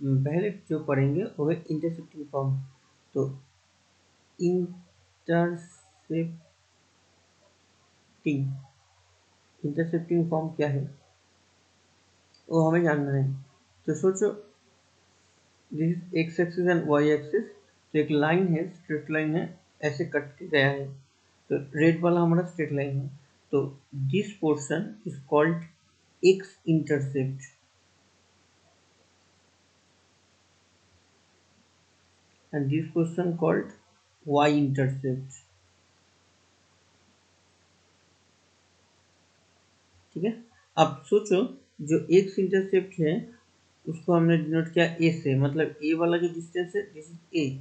पहले जो पढ़ेंगे वो है इंटरसेप्टिंग फॉर्म। तो इंटरसेप्टिंग फॉर्म क्या है वो हमें जानना है। तो सोचो, this is x axis and y axis. तो एक लाइन है, स्ट्रेट लाइन है, ऐसे कट के गया है। तो रेड वाला हमारा स्ट्रेट लाइन है। तो this portion is called x intercept and this portion called y intercept. ठीक है। अब सोचो, जो एक्स इंटरसेप्ट है उसको हमने डिनोट किया ए से, मतलब ए वाला जो डिस्टेंस है दिस इज ए,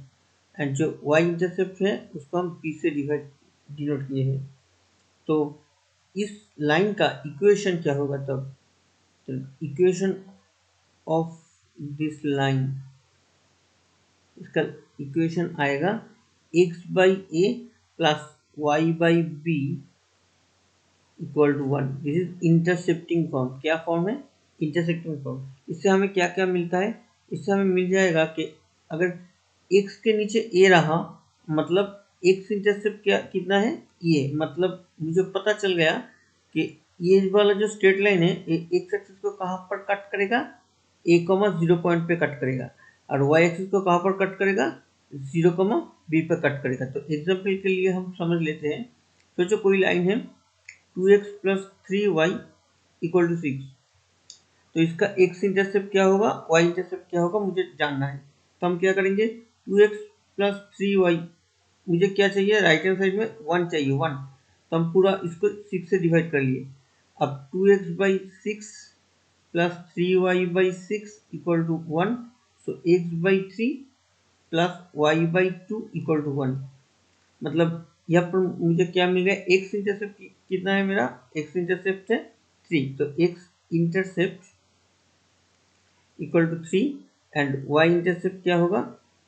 एंड जो वाई इंटरसेप्ट है उसको हम पी से डिनोट किए हैं। तो इस लाइन का इक्वेशन क्या होगा तब? तो इक्वेशन ऑफ दिस लाइन, इसका इक्वेशन आएगा x by a plus y by b equal to 1। This is intercepting form. क्या फॉर्म है? Intercepting form. इससे हमें क्या क्या मिलता है? इससे हमें मिल जाएगा कि अगर x के नीचे a रहा, मतलब x इंटरसेप्ट क्या कितना है? ये मतलब मुझे पता चल गया कि ये वाला जो स्ट्रेट लाइन है x एक्सिस को कहाँ पर कट करेगा? a, 0 पॉइंट पे कट करेगा, और y एक्सिस को कहाँ पर कट करेगा? 0, b पे कट करेगा। तो एग्जाम्पल के लिए हम समझ लेते हैं। सोचो कोई लाइन है 2x plus 3y equal to 6। तो इसका x इंटरसेप्ट क्या होगा, y इंटरसेप्ट क्या होगा, मुझे जानना है। तो हम क्या करेंगे, 2x प्लस 3y, मुझे क्या चाहिए, राइट हैंड साइड में 1 चाहिए, 1। तो हम पूरा इसको 6 से डिवाइड कर लिए। अब 2x by 6 plus 3y by 6 equal to 1। So x by 3 plus y by 2 equal to 1। मतलब यहाँ पर मुझे क्या मिल गया, एक्स इंटरसेप्ट कितना है मेरा? एक्स इंटरसेप्ट है 3। तो x intercept equal to 3 and y intercept क्या होगा?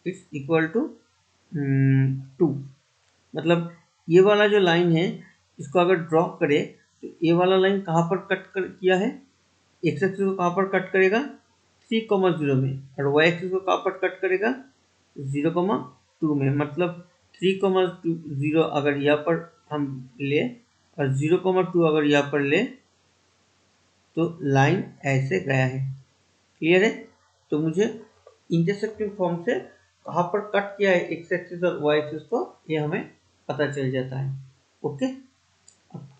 It's equal to 2। मतलब ये वाला जो लाइन है इसको अगर ड्रॉ करे तो ये वाला लाइन कहाँ पर किया है? एक्स एक्सिस को कहाँ पर कट करेगा? 3,0 में, और वाई एक्सिस को कहाँ पर कट करेगा? 0,2 में। मतलब 3,0 अगर यहाँ पर हम ले और 0,2 अगर यहाँ पर ले तो लाइन ऐसे गया है। क्लियर है? तो मुझे इंटरसेक्टिंग फॉर्म से कहाँ पर कट किया है एक्स एक्सिस और वाई एक्सिस को, ये हमें पता चल जाता है। ओके।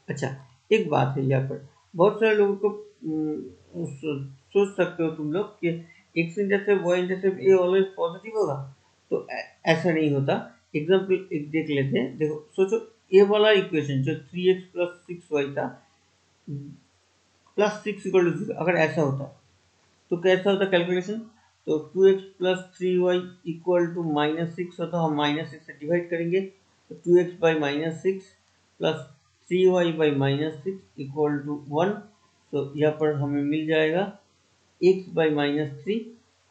अच्छा, एक बात है यहाँ पर, बहुत सारे लोगों को सोच सकते हो तुम लोग कि एक्स इंटरसेप्ट वाई इंटरसेप्ट ये ऑलवेज पॉजिटिव होगा। तो ऐसा नहीं होता। एग्जाम्पल एक देख लेते हैं। देखो, सोचो ये वाला इक्वेशन जो 3x प्लस 6y था प्लस 6 इक्वल टू 0, अगर ऐसा होता तो कैसा होता कैलकुलेशन? तो 2x plus 3y equal to -6 होता, हम -6 से डिवाइड करेंगे। तो 2x by -6 plus 3y by -6 equal to 1। तो यहाँ पर हमें मिल जाएगा x by -3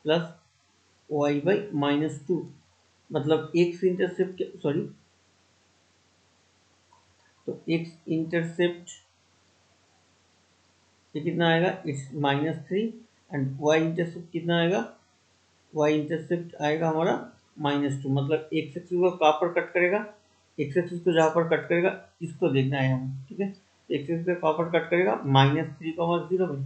plus y by -2। मतलब x इंटरसेप्ट, सॉरी, तो x इंटरसेप्ट ये कितना आएगा? इट्स -3 एंड y इंटरसेप्ट कितना आएगा? y इंटरसेप्ट आएगा हमारा -2। मतलब एक्स एक्सिस को कहाँ पर कट करेगा? एक्स एक्सिस को जहाँ पर कट करेगा इसको देखना है हमें। ठीक है, एक्स एक्सिस को कहाँ पर कट करेगा? -3,0 में,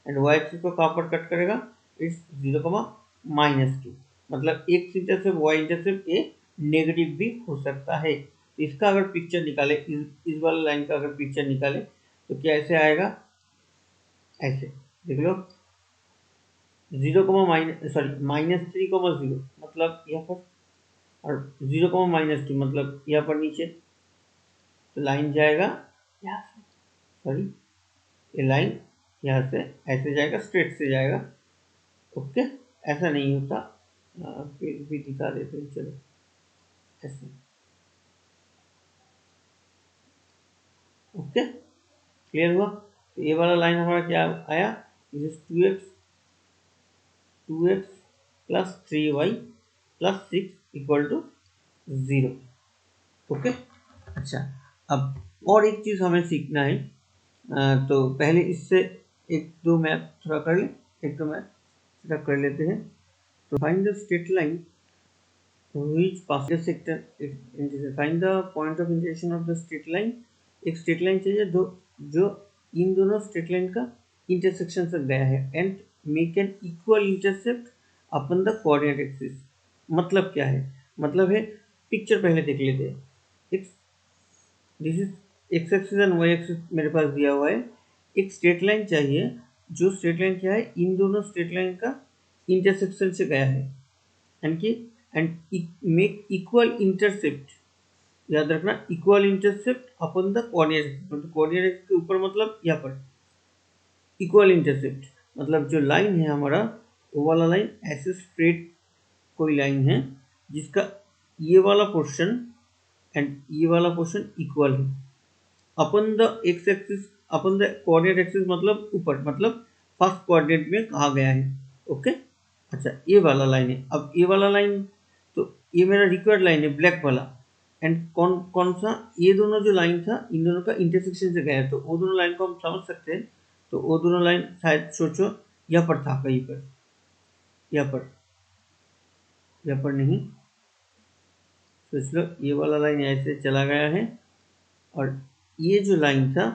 एंड y एक्सिस को कहाँ पर कट करेगा? इट्स 0,-2। मतलब एक्स इंटरसेप्ट वाई इंटरसेप्ट ये नेगेटिव भी हो सकता है। तो इसका अगर पिक्चर निकाले, इस वाले लाइन का अगर पिक्चर निकाले तो क्या ऐसे आएगा? ऐसे देख लो, 0, सॉरी -3,0, मतलब यहाँ पर, और 0, -2 मतलब यहाँ पर नीचे। तो लाइन जाएगा यहाँ से, सॉरी, ये लाइन यहाँ से ऐसे जाएगा, स्ट्रेट से जाएगा। ओके, ऐसा नहीं होता, फिर भी दिखा देते हैं, चलो ऐसे। ओके, क्लियर हुआ? तो ये वाला लाइन हमारा क्या आया? This is 2x plus 3y plus 6 equal to 0। Okay. अच्छा, अब और एक चीज़ हमें सीखना है। तो पहले इससे एक दो मैथ थोड़ा कर ले, एक दो मैथ थोड़ा कर लेते हैं। तो find the straight line which passes sector find the point of intersection of the straight line। एक स्ट्रेट लाइन चाहिए जो इन दोनों स्ट्रेट लाइन का इंटरसेक्शन से गया है and make an equal intercept upon the coordinate axis. मतलब क्या है? मतलब है, पिक्चर पहले देख लेते हैं। This is x axis and y axis मेरे पास दिया हुआ है। एक स्ट्रेट लाइन चाहिए जो स्ट्रेट लाइन क्या है, इन दोनों स्ट्रेट लाइन का इंटरसेक्शन से गया है एंड मेक इक्वल इंटरसेप्ट। याद रखना, equal intercept upon the coordinate, मतलब कोऑर्डिनेट के ऊपर, मतलब यहाँ पर इक्वल इंटरसेप्ट मतलब जो लाइन है हमारा, वो वाला लाइन ऐसे स्ट्रेट कोई लाइन है जिसका ये वाला पोर्शन एंड ये वाला पोर्शन इक्वल है upon the x axis, upon the coordinate axis मतलब ऊपर, मतलब फर्स्ट कोऑर्डिनेट में कहा गया है। ओके, अच्छा ये वाला लाइन है। अब ये वाला लाइन, तो ये मेरा रिक्वायर्ड लाइन है ब्लैक वाला, एंड कौन कौन सा, ये दोनों जो लाइन था इन दोनों का इंटरसेक्शन से गया है, तो वो दोनों लाइन को हम समझ सकते हैं। तो वो दोनों लाइन शायद सोचो यहाँ पर था, कहीं पर, यहाँ पर, यहाँ पर नहीं, सोच लो ये वाला लाइन ऐसे चला गया है और ये जो लाइन था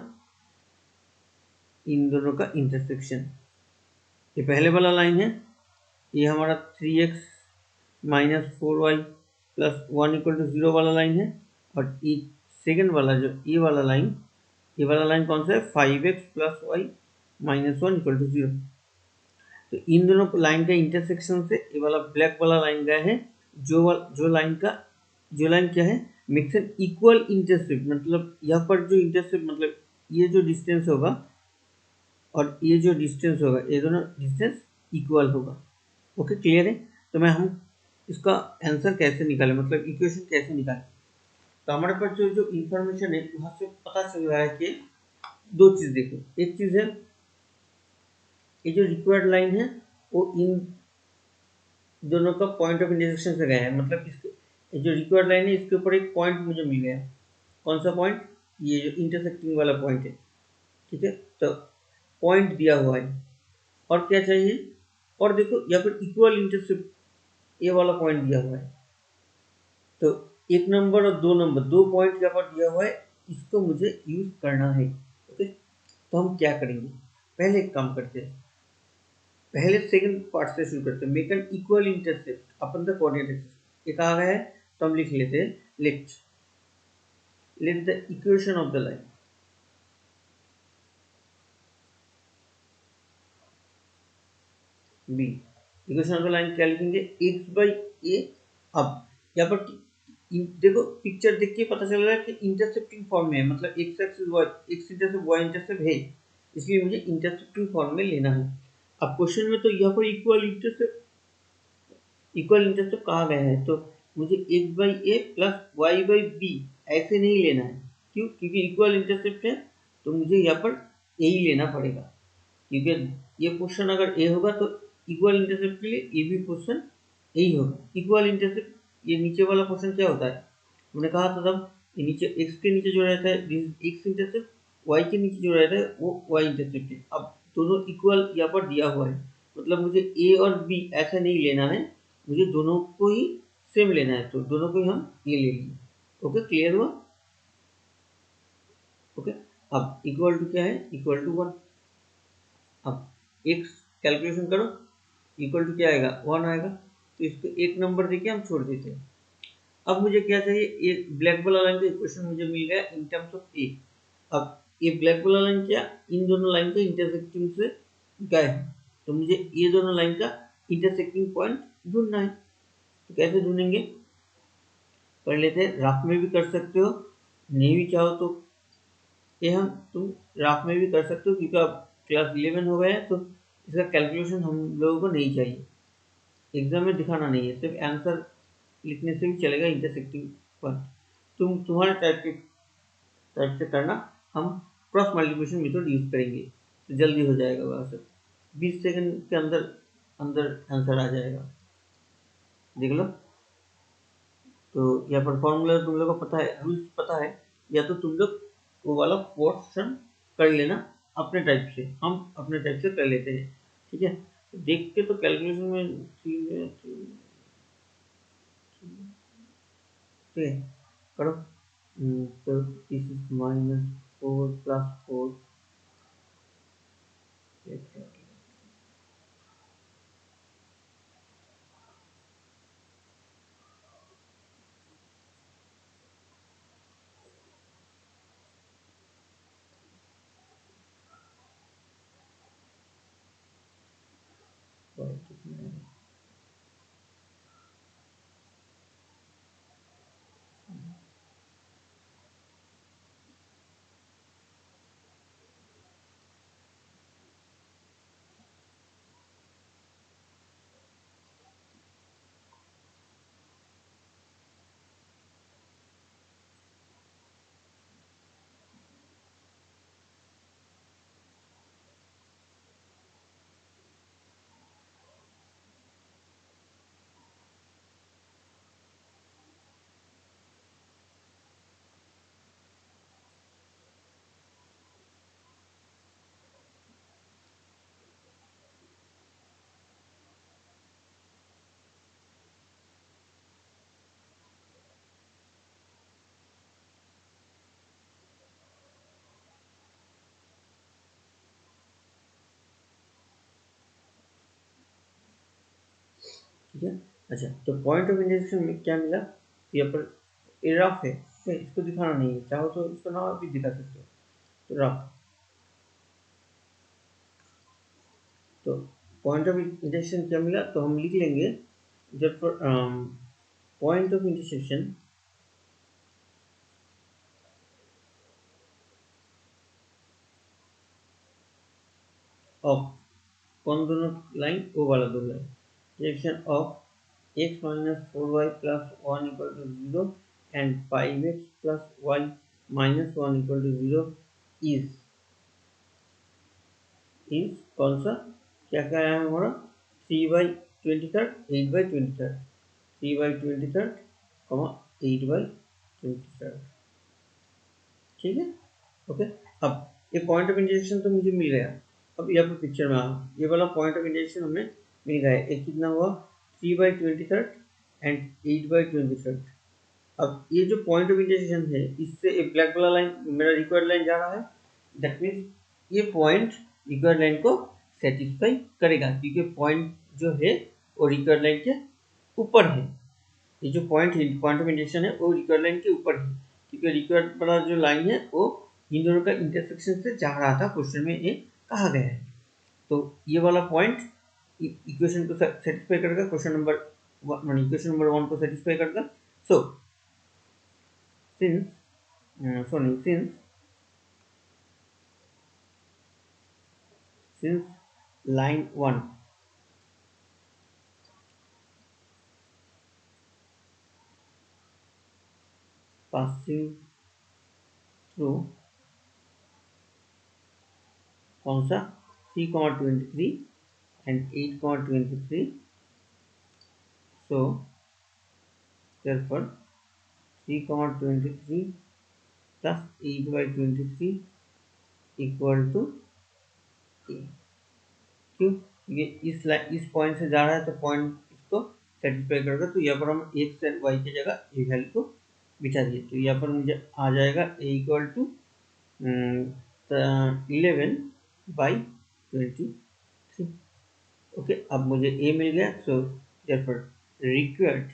इन दोनों का इंटरसेक्शन, ये पहले वाला लाइन है, ये हमारा 3x minus 4y plus 1 equal to 0 वाला लाइन है। और ये सेकेंड वाला जो ये वाला लाइन कौन सा है, 5x plus y minus 1 equal to 0। तो इन दोनों लाइन का इंटरसेक्शन से ये वाला ब्लैक वाला लाइन गया है, जो लाइन क्या है, मेक्स एन इक्वल इंटरसेप्ट। मतलब यहाँ पर जो इंटरसेप्ट, मतलब ये जो डिस्टेंस होगा और ये जो डिस्टेंस होगा, ये दोनों डिस्टेंस इक्वल होगा। ओके, क्लियर है? तो हम इसका आंसर कैसे निकालें, मतलब इक्वेशन कैसे निकालें? तो हमारे पास जो इंफॉर्मेशन है वहां से पता चल रहा है कि दो चीज देखो। एक चीज है, ये जो रिक्वायर्ड लाइन है वो इन दोनों का पॉइंट ऑफ इंटरसेक्शन से गया है, मतलब इसके जो रिक्वायर्ड लाइन है इसके ऊपर एक पॉइंट मुझे मिल गया। कौन सा पॉइंट? ये जो इंटरसेक्टिंग वाला पॉइंट है, ठीक है। तो पॉइंट दिया हुआ है और क्या चाहिए, और देखो यहाँ पर इक्वल इंटरसेप्ट, ये वाला पॉइंट दिया हुआ है। तो 1 नंबर और 2 नंबर, 2 पॉइंट यहाँ पर दिया हुआ है, इसको मुझे यूज करना है। ओके, तो हम क्या करेंगे, पहले एक काम करते हैं, पहले सेकंड पार्ट से शुरू करते हैं। Make an equal intercept upon the coordinate axis. एक आ गया है तो हम लिख लेते हैं, let the equation of the line be. Equation of the line क्या लिखेंगे, x बाई ए। अब यहाँ पर देखो, पिक्चर देख के पता चल रहा है कि इंटरसेप्टिंग फॉर्म में है, मतलब x axis y, x intercept y intercept है, इसलिए मुझे इंटरसेप्टिंग फॉर्म में लेना है। अब क्वेश्चन में तो यहाँ पर इक्वल इंटरसेप्ट कहा गया है, तो मुझे x by a plus y by b ऐसे नहीं लेना है। क्यों? क्योंकि इक्वल इंटरसेप्ट है, तो मुझे यहाँ पर ए ही लेना पड़ेगा, क्योंकि ये क्वेश्चन अगर ए होगा तो इक्वल इंटरसेप्ट के लिए ये भी क्वेश्चन यही होगा। इक्वल इंटरसेप्ट, ये नीचे वाला क्वेश्चन क्या होता है, हमने कहा था तब, ये नीचे एक्स के नीचे जो रहता है एक्स इंटरसेप्ट, वाई के नीचे जो रहता है वो वाई इंटरसेप्ट है। अब दोनों इक्वल यहाँ पर दिया हुआ है, मतलब मुझे ए और बी ऐसा नहीं लेना है, मुझे दोनों को ही सेम लेना है, तो दोनों को ही हम ये ले लेंगे। ओके, क्लियर हुआ? ओके, अब इक्वल टू क्या है, इक्वल टू 1। अब एक्स कैलकुलेशन करो, इक्वल टू क्या आएगा, 1 आएगा, तो इसको एक नंबर देके हम छोड़ देते हैं। अब मुझे क्या चाहिए, ये ब्लैक वाला लाइन का इक्वेशन मुझे मिल गया इन टर्म्स ऑफ ए। अब ये ब्लैक वाला लाइन क्या, इन दोनों लाइन का इंटरसेक्टिंग से गया है, तो मुझे ये दोनों लाइन का इंटरसेक्टिंग पॉइंट ढूंढना है। तो कैसे ढूंढेंगे, कर लेते हैं, राफ में भी कर सकते हो, नहीं भी चाहो तो ये तुम राफ में भी कर सकते हो, क्योंकि अब क्लास 11 हो गया है, तो इसका कैलकुलेशन हम लोगों को नहीं चाहिए, एग्जाम में दिखाना नहीं है, सिर्फ आंसर लिखने से भी चलेगा इंटरसेक्टिंग पॉइंट। तुम्हारे टाइप से करना, हम क्रॉस मल्टीप्लिकेशन मेथड यूज करेंगे तो जल्दी हो जाएगा, वहाँ से 20 सेकंड के अंदर अंदर आंसर आ जाएगा, देख लो। तो यहाँ पर फॉर्मूला तुम लोग को पता है, रूल्स पता है, या तो तुम लोग वो वाला पोर्शन कर लेना अपने टाइप से, हम अपने टाइप से कर लेते हैं, ठीक है। देख के तो कैलकुलेशन में ठीक है, करो। तो दिस इज -4 + 4, ठीक है। अच्छा, तो पॉइंट ऑफ इंटरसेक्शन में क्या मिला, यहाँ पर ये रफ है, ठीक है, इसको दिखाना नहीं है, चाहो तो इसको ना भी दिखा सकते हो, तो रफ। तो पॉइंट ऑफ इंटरसेक्शन क्या मिला, तो हम लिख लेंगे जब पॉइंट ऑफ इंटरसेक्शन ऑफ कौन दोनों लाइन, वो वाला दो line, intersection of x - 4y + 1 = 0 and 5x + y - 1 = 0 is कौन सा, क्या क्या है हमारा, 3/23, 8/23, 3/23, 8/23, ठीक है। ओके, अब ये पॉइंट ऑफ इंटरसेक्शन तो मुझे मिल गया। अब यहाँ पर पिक्चर में आओ, ये वाला पॉइंट ऑफ इंटरसेक्शन हमें मिल गया है, एक कितना हुआ 3/23 एंड 8/23। अब ये जो पॉइंट ऑफ इंटरसेक्शन है, इससे एक ब्लैक वाला लाइन मेरा रिक्वायर्ड लाइन जा रहा है, दैट मीन्स ये पॉइंट रिक्वायर्ड लाइन को सेटिस्फाई करेगा, क्योंकि पॉइंट जो है वो रिक्वायर्ड लाइन के ऊपर है। ये जो पॉइंट ऑफ इंटरसेक्शन है वो रिक्वायर्ड लाइन के ऊपर है, क्योंकि रिक्वायर्ड वाला जो लाइन है वो इन दोनों का इंटरसेक्शन से जा रहा था, क्वेश्चन में ये कहा गया है। तो ये वाला पॉइंट इक्वेशन को सेटिस्फाई करेगा, क्वेश्चन नंबर इक्वेशन नंबर 1 को सेटिस्फाई करेगा। सो since since line 1 passing through कौन सा 3,23 and 8,23, so therefore 3,23 plus 8/23 equal to ए। क्यों, ये इस पॉइंट से जा रहा है तो पॉइंट इसको सेटिस्फाई करेगा, तो यहाँ पर हम एक्स एंड वाई की जगह ए वैल्यू को बिठा दिए, तो यहाँ पर मुझे आ जाएगा ए इक्वल टू 11/23। ओके, अब मुझे ए मिल गया, सो therefore required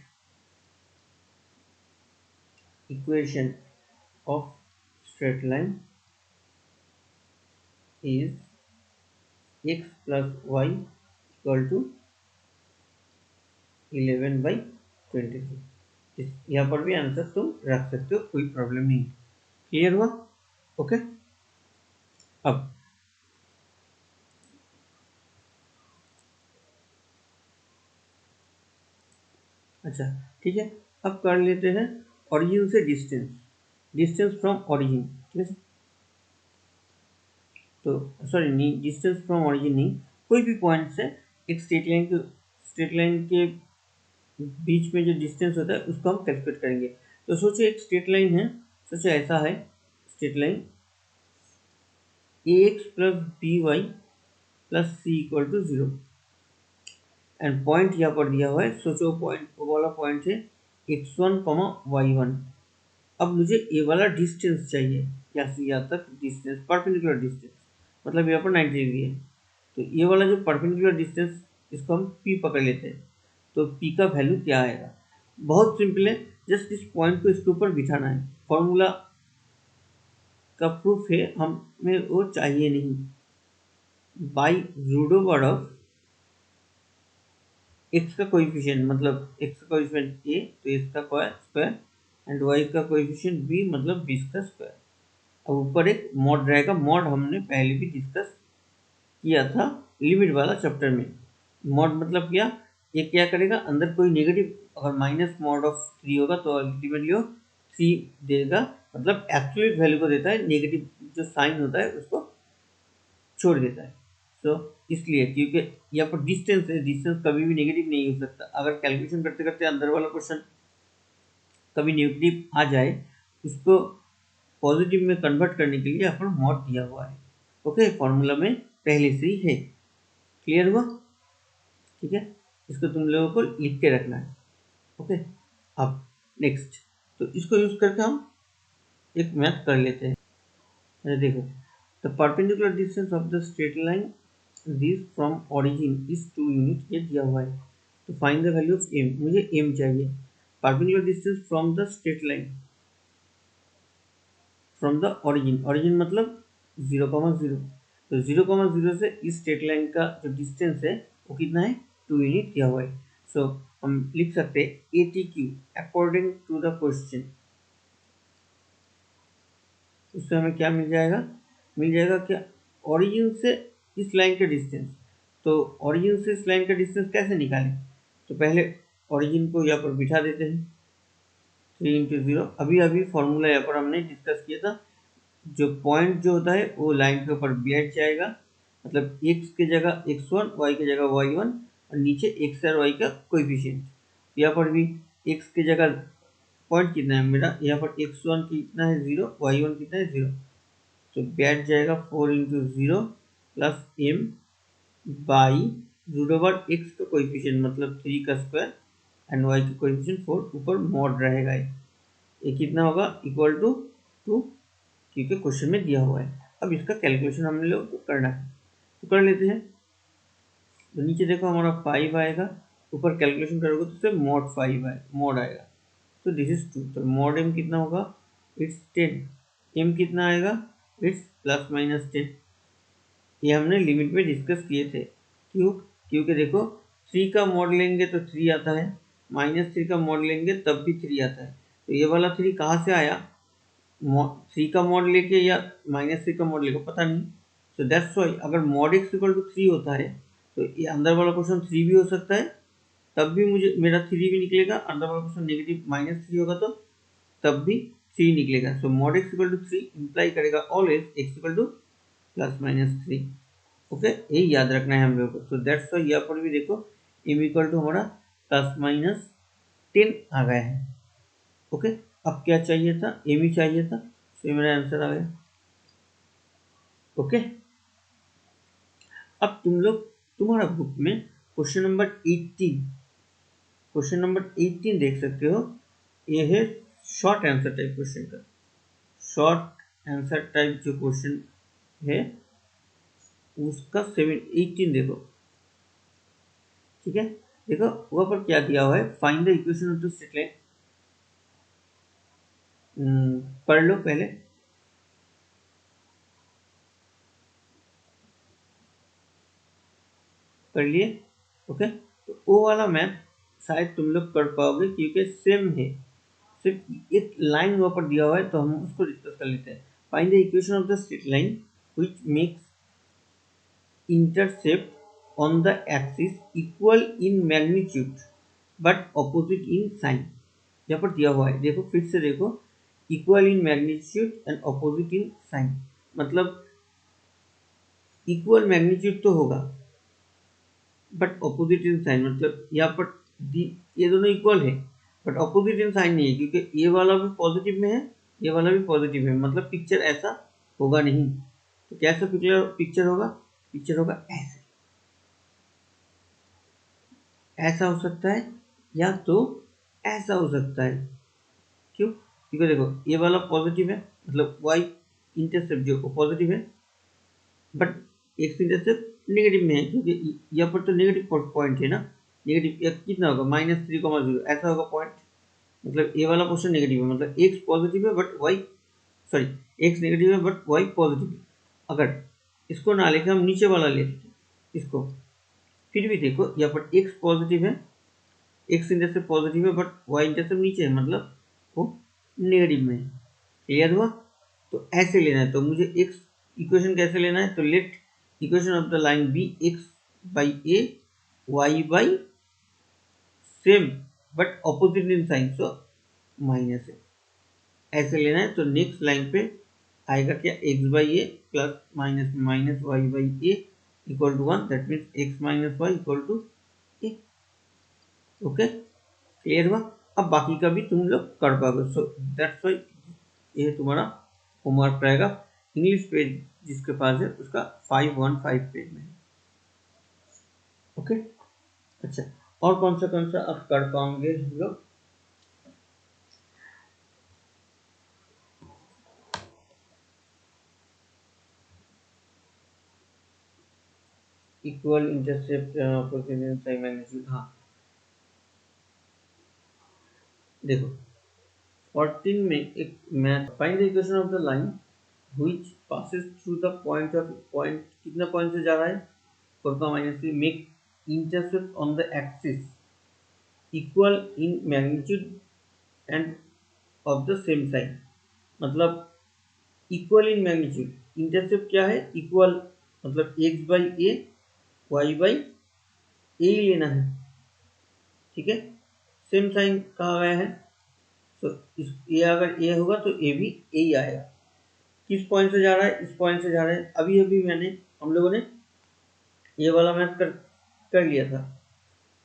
equation of straight line is x plus y equal to 11/23। यहाँ पर भी आंसर तुम रख सकते हो, कोई प्रॉब्लम नहीं। क्लियर हुआ? ओके, अब अच्छा, ठीक है, अब कर लेते हैं ओरिजिन से डिस्टेंस, डिस्टेंस फ्रॉम ओरिजिन, ठीक है। तो सॉरी नहीं, डिस्टेंस फ्रॉम ओरिजिन नहीं, कोई भी पॉइंट से एक स्ट्रेट लाइन के बीच में जो डिस्टेंस होता है उसको हम कैलकुलेट करेंगे। तो सोचिए एक स्ट्रेट लाइन है, सोचिए ऐसा है straight line ax plus by plus c equal to 0 and point यहाँ पर दिया हुआ है, सोचो पॉइंट वो वाला पॉइंट है x1 y1। अब मुझे ए वाला डिस्टेंस चाहिए, यहाँ से यहाँ तक डिस्टेंस, परपेंडिकुलर डिस्टेंस, मतलब यहाँ पर 90 डिग्री है। तो ये वाला जो परपेंडिकुलर डिस्टेंस, इसको हम p पकड़ लेते हैं। तो p का वैल्यू क्या आएगा? बहुत सिंपल है, जस्ट इस पॉइंट को इसके ऊपर बिठाना है। फॉर्मूला का प्रूफ है, हमें वो चाहिए नहीं। By root over of x का कोएफिशिएंट, मतलब x का कोएफिशिएंट a, तो इसका स्क्वायर, एंड y का कोएफिशिएंट b, मतलब b का स्क्वायर। अब ऊपर एक मॉड रहेगा। मॉड हमने पहले भी डिस्कस किया था लिमिट वाला चैप्टर में। मॉड मतलब क्या? ये क्या करेगा, अंदर कोई नेगेटिव, अगर माइनस मॉड ऑफ 3 होगा तो अल्टीमेटली वो 3 देगा, मतलब एब्सोल्यूट वैल्यू को देता है, नेगेटिव जो साइन होता है उसको छोड़ देता है। तो इसलिए, क्योंकि यहाँ पर डिस्टेंस है, डिस्टेंस कभी भी नेगेटिव नहीं हो सकता। अगर कैलकुलेशन करते करते अंदर वाला क्वेश्चन कभी नेगेटिव आ जाए, उसको पॉजिटिव में कन्वर्ट करने के लिए यहाँ पर मॉड दिया हुआ है। ओके, फॉर्मूला में पहले से ही है। क्लियर हुआ? ठीक है, इसको तुम लोगों को लिख के रखना है। ओके, अब नेक्स्ट, तो इसको यूज करके हम एक मैथ कर लेते हैं। देखो, the perpendicular distance of the straight line this from origin is 2 unit, ये दिया हुआ है। तो find the value of m, मुझे एम चाहिए। Perpendicular distance from the straight line from the origin, origin मतलब 0,0। तो 0,0 से इस स्ट्रेट लाइन का जो डिस्टेंस है वो कितना है? 2 यूनिट दिया हुआ है। सो हम लिख सकते हैं A T Q according to the question. उससे हमें क्या मिल जाएगा? मिल जाएगा क्या? ओरिजिन से इस लाइन का डिस्टेंस। तो ओरिजिन से इस लाइन का डिस्टेंस कैसे निकालें? तो पहले ओरिजिन को यहाँ पर बिठा देते हैं, 3 × 0। अभी अभी फॉर्मूला यहाँ पर हमने डिस्कस किया था। जो पॉइंट जो होता है वो लाइन के ऊपर बैठ जाएगा, मतलब x की जगह x1, y की जगह y1, और नीचे x और y का कोएफिशिएंट। यहाँ पर भी x की जगह पॉइंट कितना है मेरा, यहाँ पर x1 कितना है 0, y1 कितना है 0, तो बैठ जाएगा 4 × 0 plus m by root over x का कोएफिशिएंट, मतलब 3 का स्क्वायर, एंड y का कोएफिशिएंट 4, ऊपर मॉड रहेगा। ये कितना होगा? इक्वल टू 2, क्योंकि क्वेश्चन में दिया हुआ है। अब इसका कैलकुलेशन हम लोग को करना है, तो कर लेते हैं। तो नीचे देखो हमारा 5 आएगा, ऊपर कैलकुलेशन करोगे तो सिर्फ मॉड 5 आए, मॉड आएगा। तो दिस इज 2, तो मॉड एम कितना होगा? इट्स 10। एम कितना आएगा? इट्स ±10। ये हमने लिमिट में डिस्कस किए थे। क्यों? क्योंकि देखो 3 का मॉड लेंगे तो 3 आता है, -3 का मॉड लेंगे तब भी 3 आता है। तो ये वाला 3 कहाँ से आया? 3 का मॉड लेके या -3 का मॉड लेके, पता नहीं। सो दैट्स वाई अगर मॉड x इक्वल टू 3 होता है तो ये अंदर वाला क्वेश्चन 3 भी हो सकता है, तब भी मुझे मेरा 3 भी निकलेगा। अंदर वाला क्वेश्चन नेगेटिव -3 होगा तो तब भी 3 निकलेगा। So mod x equal to 3 imply करेगा always x equal to ±3। Okay, यही याद रखना है हम लोग को। तो दैट्स वाई यहाँ पर भी देखो m इक्वल टू हमारा ±10 आ गया है। ओके, अब क्या चाहिए था? एम ही चाहिए था, तो ये मेरा आंसर आ गया। ओके, अब तुम लोग, तुम्हारा बुक में क्वेश्चन नंबर 18 देख सकते हो। ये है शॉर्ट आंसर टाइप क्वेश्चन का। शॉर्ट आंसर टाइप जो क्वेश्चन है उसका 18 देखो। ठीक है, देखो वहाँ पर क्या दिया हुआ है, find the equation of the straight line. पढ़ लो पहले। कर लिए? ओके, तो वो वाला मैथ शायद तुम लोग कर पाओगे क्योंकि सेम है, सिर्फ एक लाइन वहाँ पर दिया हुआ है, तो हम उसको डिस्कस कर लेते हैं। Find the equation of the straight line which makes intercept on the axis equal in magnitude but opposite in sign. यहाँ पर दिया हुआ है, देखो फिर से देखो, equal in magnitude and opposite in sign, मतलब इक्वल मैग्नीट्यूड तो होगा बट ऑपोजिट इन साइन, मतलब यहाँ पर ये दोनों इक्वल है बट ऑपोजिट इन साइन नहीं है, क्योंकि ये वाला भी पॉजिटिव में है, ये वाला भी पॉजिटिव है, मतलब पिक्चर ऐसा होगा नहीं। तो कैसा पिक्चर होगा? पिक्चर होगा ऐसे, ऐसा हो सकता है, या तो ऐसा हो सकता है। क्यों? क्योंकि देखो ये वाला पॉजिटिव है, मतलब वाई इंटरसेप्ट जो पॉजिटिव है, बट एक्स इंटरसेप्ट नेगेटिव में है, क्योंकि यहाँ पर तो नेगेटिव पॉइंट है ना। नेगेटिव कितना होगा, -3,0 ऐसा होगा पॉइंट। मतलब ये वाला पोर्शन नेगेटिव है, मतलब एक्स पॉजिटिव है but why, sorry, x negative है बट वाई पॉजिटिव है। अगर इसको ना लेके हम नीचे वाला ले लेते इसको, फिर भी देखो यहाँ पर एक्स पॉजिटिव है, एक्स इंटरसेप्ट पॉजिटिव है बट वाई इंटरसेप्ट नीचे है, मतलब वो नेगेटिव में है। क्लियर हुआ? तो ऐसे लेना है, तो मुझे एक्स इक्वेशन कैसे लेना है, तो let equation of the line be x by A Y by same but opposite in sign, so minus है, ऐसे लेना है। तो नेक्स्ट लाइन पे आएगा क्या, x by a plus minus minus y by a equal to 1, that means x minus Y equal to a. Okay, clear हुआ? अब बाकी का भी तुम लोग कर पाओगे। सो दैट्स वाई ये तुम्हारा होमवर्क रहेगा। इंग्लिश पेज जिसके पास है उसका 515 पेज में। ओके, अच्छा, और कौन सा आप कर पाओगे हम लोग? इक्वल इंटरसेप्ट मैग्नीट्यूड, हाँ देखो 14 में एक math, find the equation of the line which passes through the point कितना पॉइंट से जा रहा है, 4, make intercept on the axis equal in magnitude and of the same sign. मतलब इक्वल इन मैग्नीट्यूड, इंटरसेप्ट क्या है, इक्वल, मतलब X by A Y by A ही लेना है, ठीक है। सेम साइन कहा गया है, तो इस ये अगर ए होगा तो ए भी ए ही आएगा। किस पॉइंट से जा रहा है, इस पॉइंट से जा रहा है। अभी अभी हम लोगों ने ये वाला मैथ कर लिया था,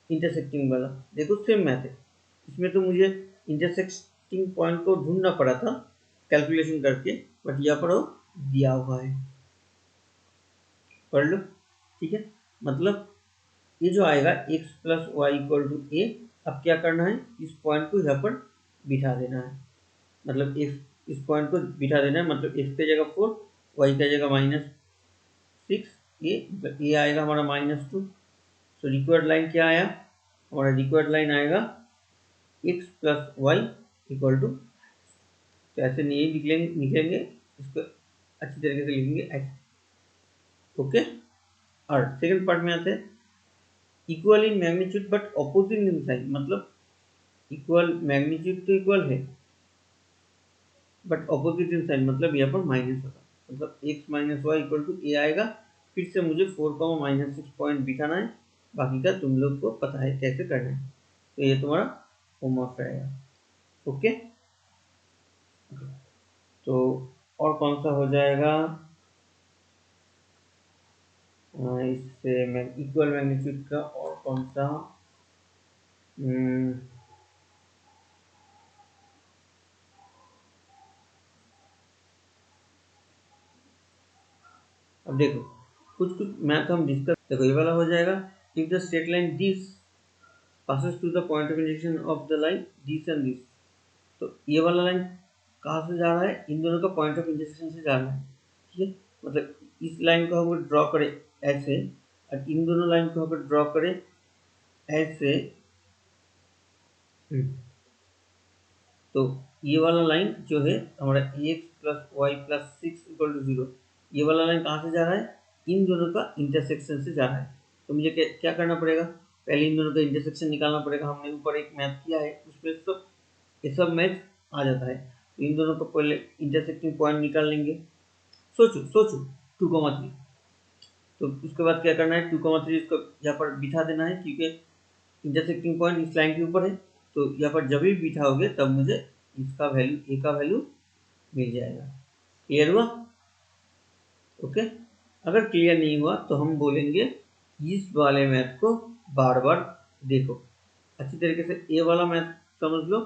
इंटरसेक्टिंग वाला। देखो सेम मैथ है, इसमें तो मुझे इंटरसेक्टिंग पॉइंट को ढूंढना पड़ा था कैलकुलेशन करके, बट यहाँ पर वो दिया हुआ है, पढ़ लो, ठीक है। मतलब ये जो आएगा x plus Y equal to A, अब क्या करना है, इस पॉइंट को यहाँ पर बिठा देना है, मतलब x इस पॉइंट को बिठा देना है, मतलब x की जगह 4, y की जगह -6, ए आएगा हमारा -2। सो रिक्वायर्ड लाइन क्या आया, हमारा रिक्वायर्ड लाइन आएगा x plus Y equal to, तो ऐसे नहीं निकलेंगे, इसको अच्छी तरीके से लिखेंगे x। ओके, और सेकंड पार्ट में आते हैं, equal in magnitude but opposite in sign. मतलब इक्वल मैग्नीट्यूड तो इक्वल है बट ऑपोजिट इन साइन, मतलब यहाँ पर माइनस होगा, मतलब x minus Y equal to A आएगा। फिर से मुझे 4, -6 पॉइंट बिठाना है, बाकी का तुम लोग को पता है कैसे करना है, तो ये तुम्हारा होमवर्क रहेगा। ओके, तो और कौन सा हो जाएगा, इससे इक्वल मैग्नीट्यूड का और कौन सा, हम्म, अब देखो कुछ कुछ मैथ हम डिस्कस, देखो ये वाला हो जाएगा, if the straight line this passes to the point of intersection of the line this and this। तो ये वाला लाइन कहाँ से जा रहा है, इन दोनों का पॉइंट ऑफ इंटरसेक्शन से जा रहा है, ठीक है। मतलब इस लाइन को हम ड्रॉ करें ऐसे, और इन दोनों लाइन को हम ड्रॉ करें ऐसे, तो ये वाला लाइन जो है हमारा x plus y plus 6 equal to 0, ये वाला लाइन कहाँ से जा रहा है, इन दोनों का इंटरसेक्शन से जा रहा है। तो मुझे क्या करना पड़ेगा, पहले इन दोनों का इंटरसेक्शन निकालना पड़ेगा। हमने ऊपर एक मैथ किया है, उसमें सब ये सब मैथ आ जाता है। तो इन दोनों को पहले इंटरसेक्टिंग पॉइंट निकाल लेंगे। सोचो सोचो, 2,3, तो उसके बाद क्या करना है, 2,3 इसको यहाँ पर बिठा देना है, क्योंकि इंटरसेक्टिंग पॉइंट इस लाइन के ऊपर है। तो यहाँ पर जब भी बिठाओगे तब मुझे इसका वैल्यू, ए का वैल्यू मिल जाएगा। क्लियर हुआ? ओके, अगर क्लियर नहीं हुआ तो हम बोलेंगे इस वाले मैथ को बार बार देखो, अच्छी तरीके से ए वाला मैथ समझ लो,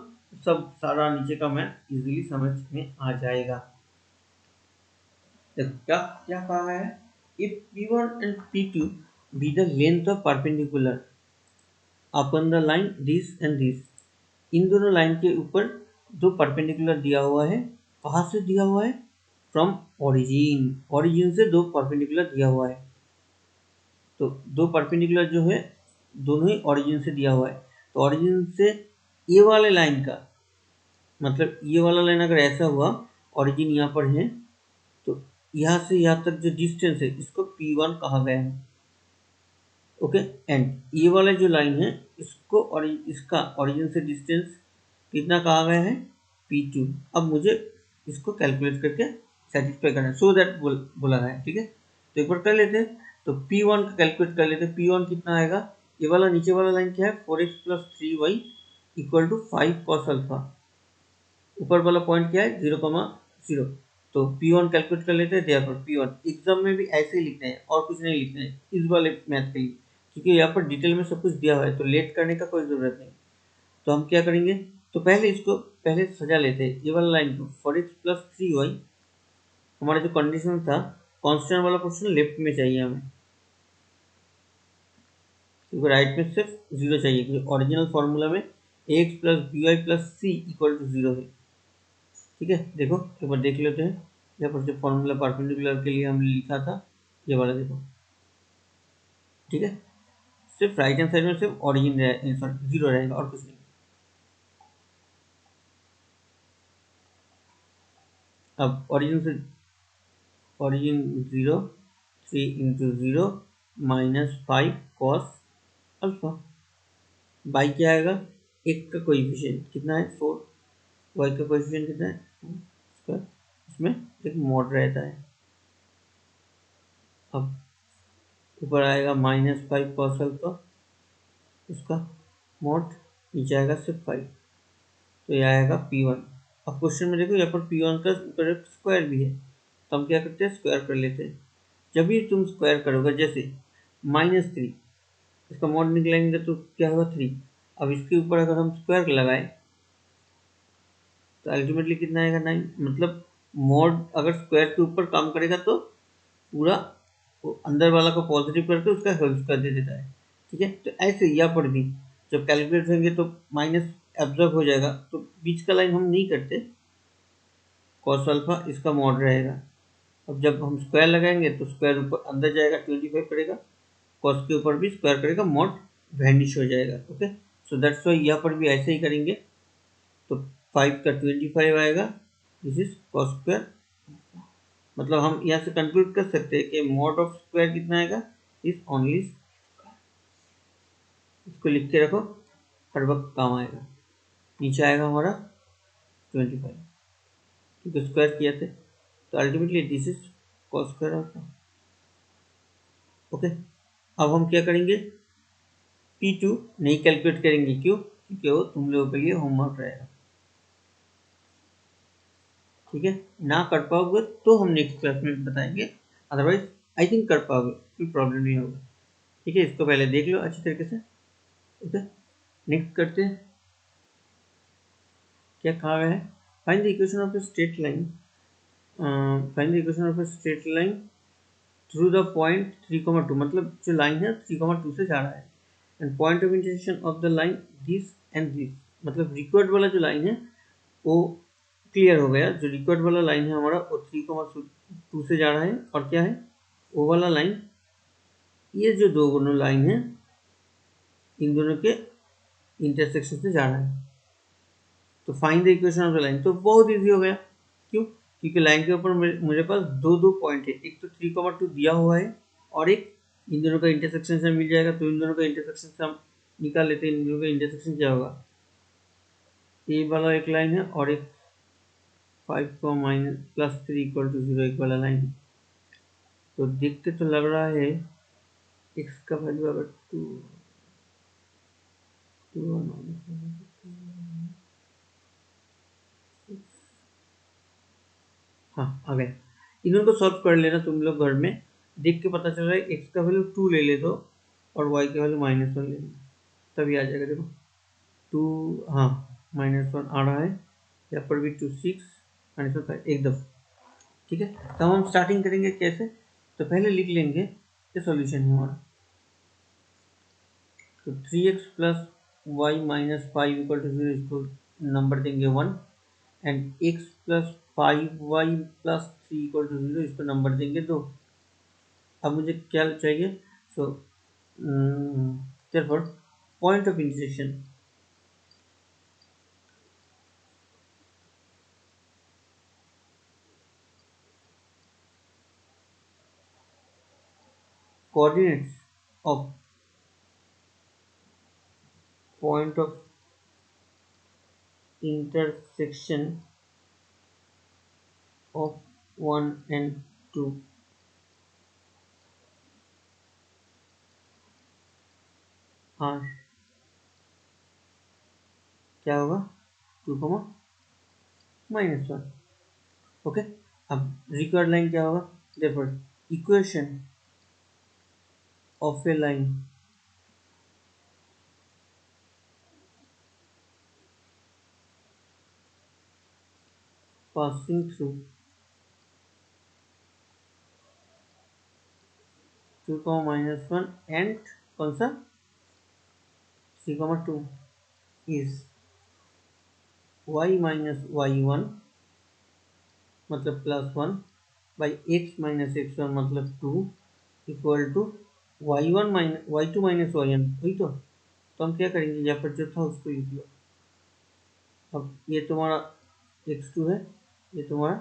सब सारा नीचे का मैथ इजीली समझ में आ जाएगा। देखो क्या क्या कहा है, if P1 and P2 be the length of perpendicular upon the line this and this, इन दोनों लाइन के ऊपर दो परपेंडिकुलर दिया हुआ है। कहाँ से दिया हुआ है? फ्रॉम ओरिजिन, ओरिजिन से दो परपेंडिकुलर दिया हुआ है। तो दो परपेंडिकुलर जो है दोनों ही ओरिजिन से दिया हुआ है। तो ओरिजिन से ये वाले लाइन का मतलब ये वाला लाइन अगर ऐसा हुआ, ओरिजिन यहाँ पर है, तो यहाँ से यहाँ तक जो डिस्टेंस है इसको P1 कहा गया है। ओके, एंड ये वाला जो लाइन है इसको और इसका ओरिजिन से डिस्टेंस कितना कहा गया है? P2। अब मुझे इसको कैलकुलेट करके सेटिस्फाई करना है, सो दैट बोला गया है। ठीक है, तो एक बार कर लेते हैं। तो P1 का कैलकुलेट कर लेते हैं। P1 कितना आएगा? ये वाला नीचे वाला लाइन क्या है? 4x + 3y = 5 cos alpha. ऊपर वाला पॉइंट क्या है? 0,0। तो P1 कैलकुलेट कर लेते हैं। देयरफॉर P1 एग्जाम में भी ऐसे ही लिखना है और कुछ नहीं लिखना है इस वाले मैथ के लिए, क्योंकि यहाँ पर डिटेल में सब कुछ दिया हुआ है, तो लेट करने का कोई ज़रूरत नहीं। तो हम क्या करेंगे? तो पहले इसको सजा लेते हैं, ये वाला लाइन को 4x + 3y। हमारा जो कंडीशन था कांस्टेंट वाला पोर्शन लेफ्ट में चाहिए हमें, क्योंकि राइट में सिर्फ 0 चाहिए, क्योंकि ओरिजिनल फॉर्मूला में ax + by + c = 0 है। ठीक है, देखो एक बार देख लेते हैं। यहाँ पर जो फॉर्मूला परपेंडिकुलर के लिए हमने लिखा था ये वाला देखो। ठीक है, सिर्फ राइट हैंड साइड में सिर्फ ओरिजिन 0 रहेगा और कुछ नहीं। अब ओरिजिन 0, 3 × 0 -5 cos अल्फा। बाई क्या आएगा? एक का कोएफिशिएंट कितना है? 4। वाई का कोएफिशिएंट कितना है? 4 इसमें एक मॉड रहता है। अब ऊपर आएगा -5 cos अल्फा, उसका मॉड नीचे आएगा सिर्फ 5, तो ये आएगा P1। अब क्वेश्चन में देखो यहाँ पर P1 का ऊपर स्क्वायर भी है, तो हम क्या करते हैं? स्क्वायर कर लेते हैं। जब भी तुम स्क्वायर करोगे, जैसे -3 इसका मॉड निकलेंगे तो क्या होगा? 3। अब इसके ऊपर अगर हम स्क्वायर लगाएं तो अल्टीमेटली कितना आएगा? 9। मतलब मॉड अगर स्क्वायर के ऊपर काम करेगा तो पूरा अंदर वाला को पॉजिटिव करके उसका होल स्क्वायर दे देता है। ठीक है, तो ऐसे यहाँ पर भी जब कैलकुलेट होंगे तो माइनस एब्जॉर्ब हो जाएगा, तो बीच का लाइन हम नहीं करते। कॉस अल्फा इसका मॉड रहेगा। अब जब हम स्क्वायर लगाएंगे तो स्क्वायर ऊपर अंदर जाएगा, 25 करेगा, कॉस के ऊपर भी स्क्वायर करेगा, मॉड वैनिश हो जाएगा। ओके, सो दैट्स वाई यहाँ पर भी ऐसे ही करेंगे। तो 5 का 25 आएगा, दिस इज कॉस स्क्वायर। मतलब हम यहाँ से कंक्लूड कर सकते हैं कि मॉड ऑफ स्क्वायर कितना आएगा? Is only. इसको लिख के रखो, हर वक्त काम आएगा। नीचे आएगा हमारा 25, क्योंकि स्क्वायर किया थे, तो ultimately this is cos square of. Okay, अब हम क्या करेंगे? P2 नहीं कैलकुलेट करेंगे, क्यों? क्योंकि वो तुम लोगों के लिए होमवर्क रहेगा। ठीक है, ना कर पाओगे तो हम नेक्स्ट क्लास में बताएंगे, अदरवाइज आई थिंक कर पाओगे, कोई प्रॉब्लम नहीं होगा। ठीक है, इसको पहले देख लो अच्छी तरीके से। ओके, नेक्स्ट करते हैं। क्या कहा गया है? Find the equation of a straight line, find the equation of a straight line through the point 3,2। मतलब जो लाइन है 3,2 से जा रहा है, and point of intersection of the line this and this. मतलब रिक्वायर्ड वाला जो लाइन है वो क्लियर हो गया। जो रिक्वायर्ड वाला लाइन है हमारा वो 3,2 से जा रहा है, और क्या है वो वाला लाइन? ये जो दोनों लाइन है इन दोनों के इंटरसेक्शन से जा रहा है। तो find the equation of the line, तो बहुत इजी हो गया। क्यों? क्योंकि लाइन के ऊपर मेरे पास दो पॉइंट है, एक तो 3,2 दिया हुआ है और एक इन दोनों का इंटरसेक्शन से मिल जाएगा। तो इन दोनों का इंटरसेक्शन से हम निकाल लेते हैं। इन दोनों का इंटरसेक्शन क्या होगा? ये वाला एक लाइन है और एक 5 को -+3 = 0 एक वाला लाइन है। तो देखते तो लग रहा है x का वैल्यू अगर 2 हाँ आ गया। इन दोनों को सॉल्व कर लेना तुम लोग घर में, देख के पता चल रहा है x का वैल्यू 2 ले ले दो और y का वैल्यू -1 ले लो, तभी आ जाएगा। देखो 2, हाँ -1 आ रहा है। यहाँ पर भी 2 6 -1 एक दफ़ा। ठीक है, तो हम स्टार्टिंग करेंगे कैसे? तो पहले लिख लेंगे ये सॉल्यूशन है हमारा। तो 3x + Y minus 5 equal to 0, इसको नंबर देंगे 1, and x plus 5y plus 3 equal to 0, इसको नंबर देंगे 2। अब मुझे क्या चाहिए? सो therefore point of intersection, coordinates of point of intersection of 1 and 2 are क्या होगा? 2, -1। ओके, अब रिक्वायर्ड लाइन क्या होगा? therefore equation of a line passing through 2, -1 and कौन सा? 3, 2 is y minus y1 मतलब +1 बाई x माइनस x1 मतलब 2 equal to y1 minus y2 minus y1, वही तो हम क्या करेंगे, यहाँ पर जो था उसको लिख लो। अब ये तुम्हारा x2 है, ये तुम्हारा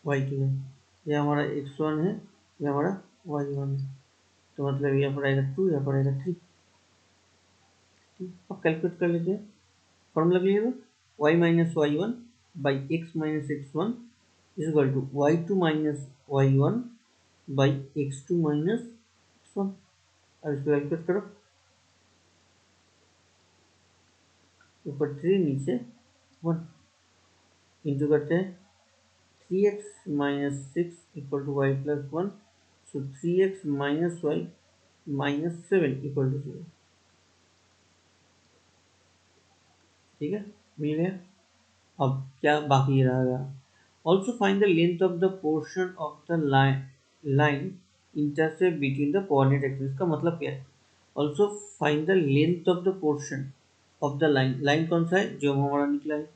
y2 है, ये हमारा x1 है, ये हमारा y1 है, तो मतलब यहाँ पर आएगा 2, यहाँ पर आएगा 3। अब कैलकुलेट कर लेते हैं, फॉर्मूला क्लियर है? y minus y1 by x minus x1 is equal to y2 minus y1 by x2 minus x1। अब इसको कैलकुलेट करो, ऊपर 3 नीचे 1, इंटू करते हैं 3x minus 6 equal to y plus 1, so 3x minus y minus 7 equal to 0। ठीक है, मिल गया। अब क्या बाकी रहेगा? Also find the length of the portion of the line intercept between the coordinate axis. का मतलब क्या है? Also find the length of the portion of the line, line कौन सा है जो हमारा निकला है?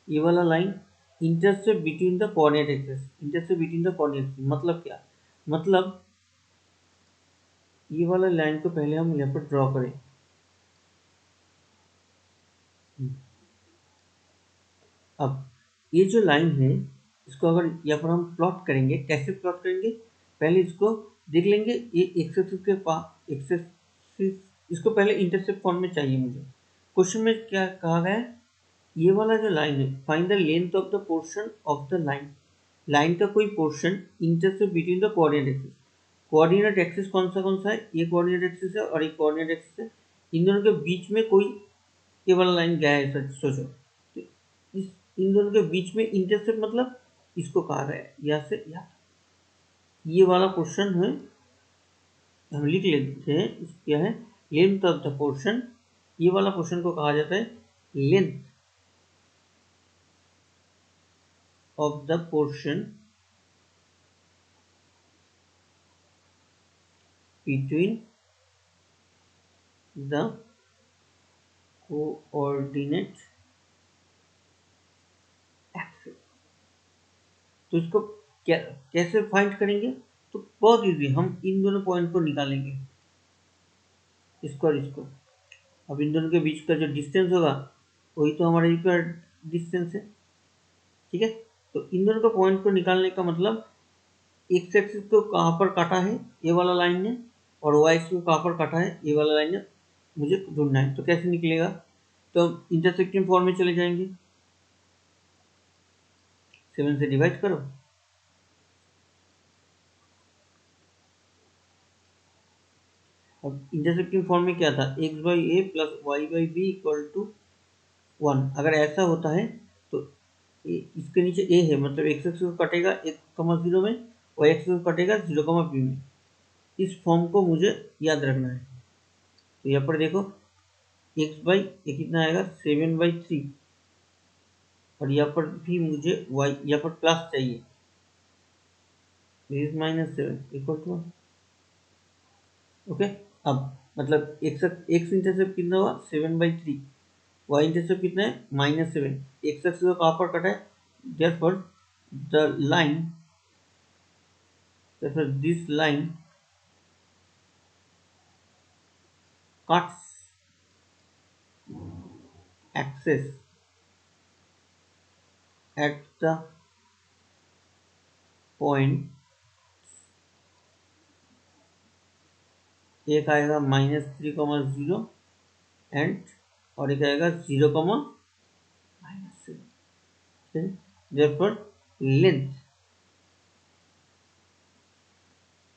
ये वाला line intercept between the coordinate axis, intercept between the coordinate axis मतलब क्या? मतलब ये वाला लाइन को पहले हम यहाँ पर ड्रॉ करें। अब ये जो लाइन है, इसको अगर यहाँ पर हम प्लॉट करेंगे, कैसे प्लॉट करेंगे? पहले इसको देख लेंगे, ये एक्स एक्सिस के पास एक्स एक्सिस, इसको पहले इंटरसेप्ट फॉर्म में चाहिए मुझे। क्वेश्चन में क्या कहा गया है? ये वाला जो लाइन है, find the length of the portion of the line, line का कोई portion intercept between the coordinate axis. Coordinate axis कौन सा है? ये कोऑर्डिनेट एक्सिस है और ये कोऑर्डिनेट एक्सिस है, इन दोनों के बीच में कोई ये वाला लाइन गया है, सोचो। तो इस इन दोनों के बीच में इंटरसेप्ट मतलब इसको कहा गया है, यहाँ से यहाँ ये वाला पोर्शन है, हम लिख लेते हैं क्या है? Length of the portion. ये वाला पोर्शन को कहा जाता है length of the portion between the coordinate axis. तो इसको क्या कैसे फाइंड करेंगे? तो बहुत इजी, हम इन दोनों पॉइंट को निकालेंगे, इसको और इसको। अब इन दोनों के बीच का जो डिस्टेंस होगा वही तो हमारा रिक्वायर्ड डिस्टेंस है। ठीक है, तो इन दोनों का पॉइंट को निकालने का मतलब एक्स एक्सिस को कहाँ पर काटा है ये वाला लाइन ने, और वाई एक्सिस को कहाँ पर काटा है ये वाला लाइन ने, मुझे ढूंढना है। तो कैसे निकलेगा? तो इंटरसेक्टिंग फॉर्म में चले जाएंगे, 7 से डिवाइड करो, अब इंटरसेक्टिंग फॉर्म में क्या था? X by a plus y by b equal to 1। अगर ऐसा होता है तो इसके नीचे ए है, मतलब एक्स एक्सिस को कटेगा 1, 0 में, और एक्स को कटेगा 0, बी में। इस फॉर्म को मुझे याद रखना है। तो यहाँ पर देखो एक्स बाई ये कितना आएगा? 7/3, और यहाँ पर भी मुझे वाई यहाँ पर प्लस चाहिए, -7 इक्वल टू 1। ओके, अब मतलब एक्स इंटरसेप्ट कितना हुआ 7/3, वाई इंटरसेप्ट कितना है -7, एक्स एक्सिस को कहाँ पर कटा है, therefore the line therefore this line cuts axis at the point, एक आएगा -3,0 एंड और एक आएगा 0,-7, therefore length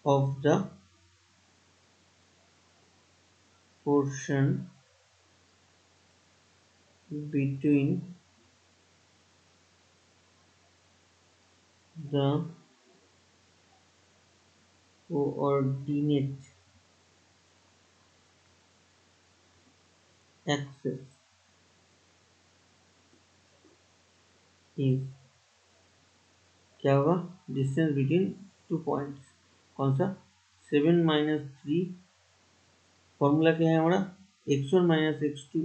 of the portion between the coordinate axis is, क्या होगा, डिस्टेंस बिटवीन 2 पॉइंट्स, कौन सा 7-3, फॉर्मूला क्या है हमारा x1 - x2,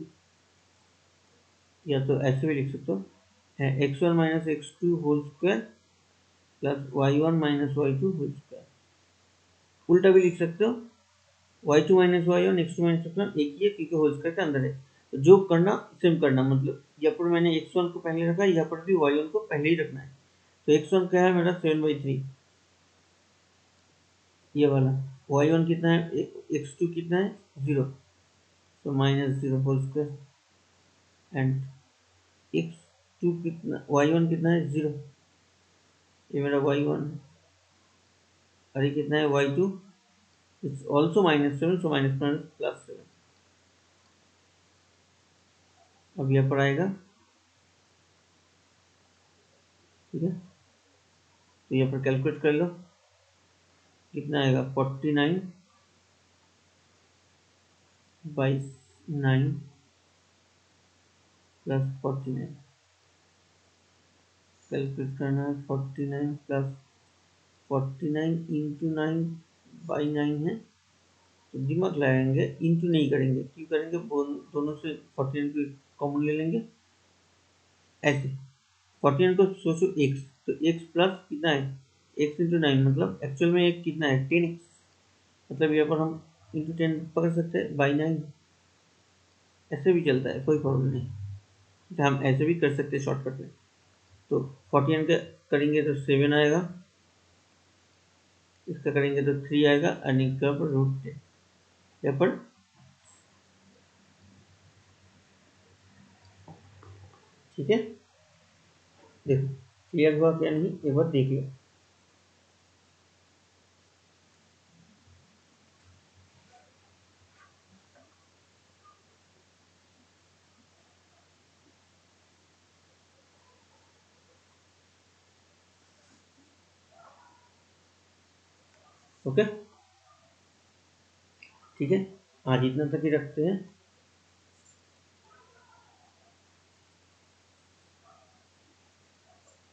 या तो ऐसे भी लिख सकते हो, है x1 - x2 whole square plus y1 - y2 whole square. उल्टा भी लिख सकते हो, y2 - y1 x2 - x1 एक ही है क्योंकि होल स्क्वायर के अंदर है। तो जो करना सेम करना, मतलब यहाँ पर मैंने x1 को पहले रखा, यहाँ पर भी y1 को पहले ही रखना है। तो x1 क्या है मेरा 7/3, ये वाला, y1 कितना है, x2 कितना है 0, तो -0 होल स्क्वायर एंड x2 कितना, y1 कितना है 0, ये मेरा y1, और ये कितना है y2, इट्स ऑल्सो -7, सो -+7। अब यहाँ पर आएगा, ठीक है, तो यहाँ पर कैलकुलेट कर लो कितना आएगा 49/9 प्लस 49, कैलकुलेट करना है 49 प्लस 49 इंटू 9/9 है, तो दिमाग लगाएंगे, इंटू नहीं करेंगे, क्यों करेंगे, दोनों से 49 को कॉमन ले लेंगे, ऐसे 49 को सोचो x, तो x प्लस कितना है x इंटू 9, मतलब एक्चुअल में एक कितना है 10x, मतलब यहाँ पर हम इंटू 10 पकड़ सकते हैं बाई 9, ऐसे भी चलता है, कोई प्रॉब्लम नहीं, तो हम ऐसे भी कर सकते हैं शॉर्टकट में। तो 49 का करेंगे तो 7 आएगा, इसका करेंगे तो 3 आएगा, अर्निंग का √10, यहाँ पर ठीक है। देखो क्लियर हुआ क्या नहीं, एक बार देख लो। ओके, ठीक है, आज इतना तक ही रखते हैं।